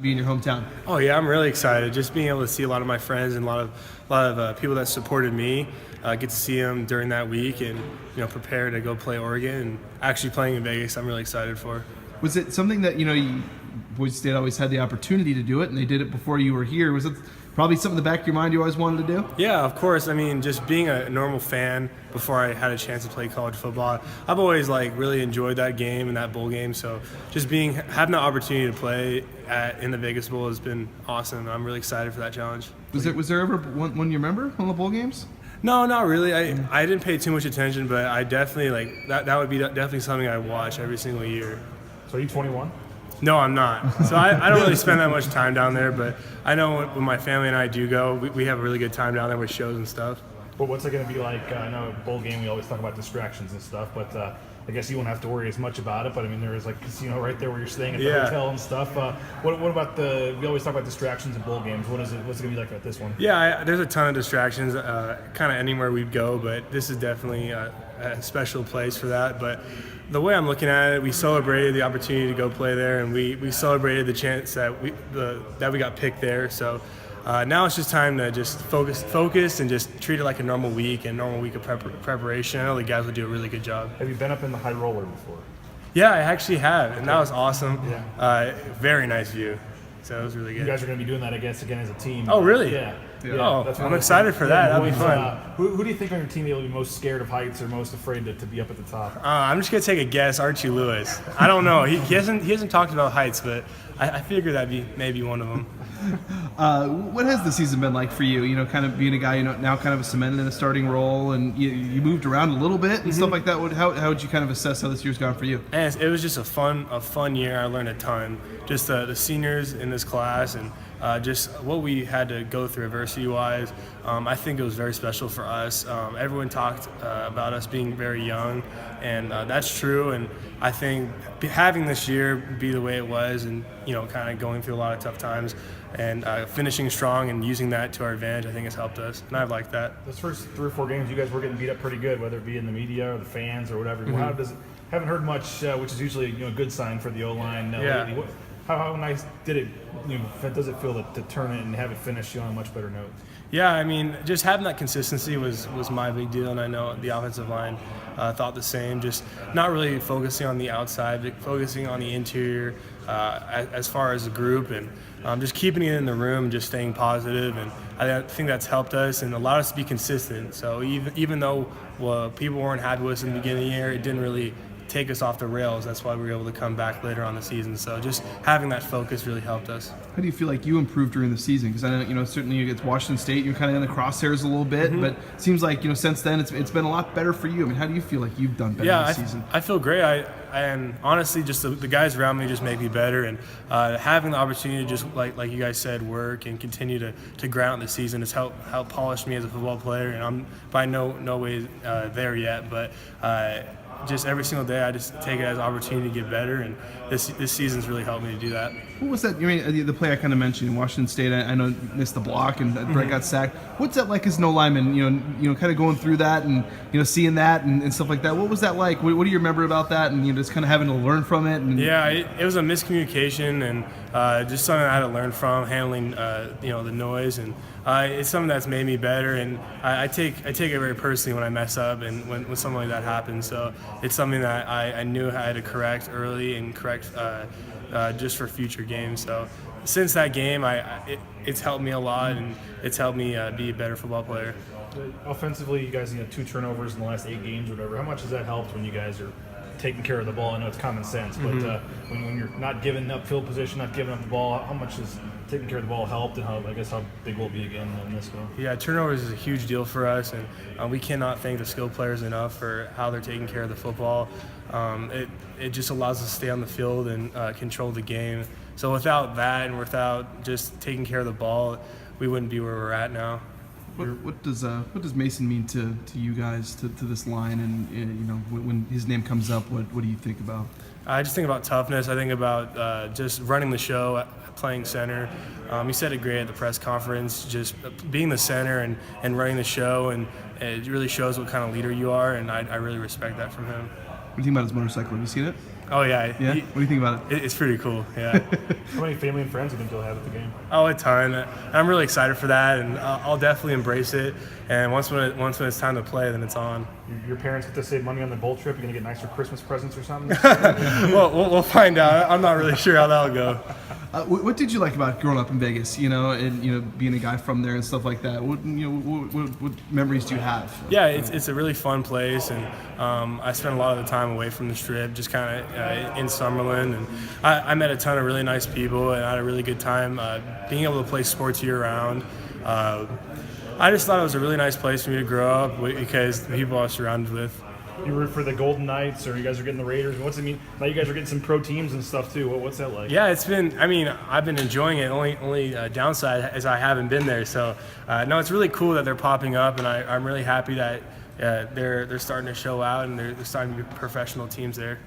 be in your hometown? Oh yeah, I'm really excited. Just being able to see a lot of my friends and a lot of people that supported me, get to see them during that week, and prepare to go play Oregon and actually playing in Vegas. I'm really excited for. Was it something that Boise State always had the opportunity to do it, and they did it before you were here? Was it probably something in the back of your mind you always wanted to do? Yeah, of course. I mean, just being a normal fan before I had a chance to play college football, I've always really enjoyed that game and that bowl game. So just having the opportunity to play in the Vegas Bowl has been awesome. I'm really excited for that challenge. Was there ever one you remember, one of the bowl games? No, not really. I didn't pay too much attention, but I definitely that would be definitely something I watch every single year. So are you 21? No, I'm not. So I don't really spend that much time down there, but I know when my family and I do go, we have a really good time down there with shows and stuff. But what's it going to be like? I know bowl game, we always talk about distractions and stuff, but I guess you won't have to worry as much about it. But I mean, there is casino right there where you're staying at the hotel and stuff. What about we always talk about distractions in bowl games. What's it going to be like at this one? Yeah, there's a ton of distractions, kind of anywhere we'd go, but this is definitely a special place for that. But the way I'm looking at it, we celebrated the opportunity to go play there, and we celebrated the chance that we got picked there. So now it's just time to just focus and just treat it like a normal week of preparation. I know the guys will do a really good job. Have you been up in the high roller before? Yeah, I actually have, and that was awesome. Yeah. Very nice view. So it was really good. You guys are going to be doing that, I guess, again as a team. Oh, really? Yeah. Oh, I'm excited for that. That'll be fun. Who do you think on your team will be most scared of heights or most afraid to be up at the top? I'm just gonna take a guess. Archie Lewis. I don't know. He hasn't talked about heights, but I figure that'd be maybe one of them. What has the season been like for you? Kind of being a guy now kind of cemented in a starting role, and you moved around a little bit and stuff like that. How would you kind of assess how this year's gone for you? And it was just a fun year. I learned a ton. Just the seniors in this class and just what we had to go through adversity-wise. I think it was very special for us. Everyone talked about us being very young, and that's true. And I think having this year be the way it was, and kind of going through a lot of tough times, and finishing strong and using that to our advantage, I think has helped us, and I've liked that. Those first 3 or 4 games, you guys were getting beat up pretty good, whether it be in the media or the fans or whatever. Mm-hmm. Haven't heard much, which is usually a good sign for the O-line. Lately. How nice did it? Does it feel to turn it and have it finish on a much better note? Yeah, I mean, just having that consistency was my big deal, and I know the offensive line thought the same. Just not really focusing on the outside, but focusing on the interior as far as the group, and just keeping it in the room, just staying positive, and I think that's helped us and allowed us to be consistent. So even though people weren't happy with us in the beginning of the year, it didn't really take us off the rails. That's why we were able to come back later on the season. So just having that focus really helped us. How do you feel like you improved during the season? Because I know, certainly you get Washington State, you're kind of in the crosshairs a little bit, but it seems like, since then it's been a lot better for you. I mean, how do you feel like you've done better this season? I feel great. And honestly, just the guys around me just make me better, and having the opportunity to just like you guys said, work and continue to grind out the season has helped polish me as a football player. And I'm by no way there yet, but just every single day I just take it as an opportunity to get better, and this season's really helped me to do that. What was that? The play I kind of mentioned in Washington State, I know missed the block and Brett got sacked. What's that like as no lineman? Kind of going through that and seeing that and stuff like that. What was that like? What do you remember about that? And just kind of having to learn from it. And yeah, it was a miscommunication and just something I had to learn from, handling the noise, and it's something that's made me better. And I take it very personally when I mess up and when something like that happens. So it's something that I knew I had to correct early and correct just for future games. So since that game, it's helped me a lot, and it's helped me be a better football player. Offensively, you guys 2 turnovers in the last 8 games or whatever. How much has that helped when you guys are taking care of the ball? I know it's common sense, but when you're not giving up field position, not giving up the ball, how much has taking care of the ball helped, and how big will it be again in this one? Yeah, turnovers is a huge deal for us, and we cannot thank the skilled players enough for how they're taking care of the football. It just allows us to stay on the field and control the game. So without that and without just taking care of the ball, we wouldn't be where we're at now. What does Mason mean to you guys, to this line, and when his name comes up, what do you think about? I just think about toughness. I think about just running the show, playing center. He said it great at the press conference, just being the center and running the show, and it really shows what kind of leader you are, and I really respect that from him. What do you think about his motorcycle? Have you seen it? Oh yeah. Yeah. What do you think about it? It's pretty cool. Yeah. How many family and friends you think you'll have at the game? Oh, a ton. I'm really excited for that, and I'll definitely embrace it. And once when it's time to play, then it's on. Your parents get to save money on the bowl trip. You're gonna get nicer Christmas presents or something. Well, we'll find out. I'm not really sure how that'll go. What did you like about growing up in Vegas? And being a guy from there and stuff like that. What memories do you have? Yeah, it's a really fun place, and I spent a lot of the time away from the Strip, just kind of in Summerlin, and I met a ton of really nice people, and I had a really good time being able to play sports year round. I just thought it was a really nice place for me to grow up because the people I was surrounded with. You root for the Golden Knights, or you guys are getting the Raiders. What's it mean? Now you guys are getting some pro teams and stuff too. What's that like? Yeah, it's been. I mean, I've been enjoying it. Only downside is I haven't been there. So no, it's really cool that they're popping up, and I'm really happy that they're starting to show out, and they're starting to be professional teams there.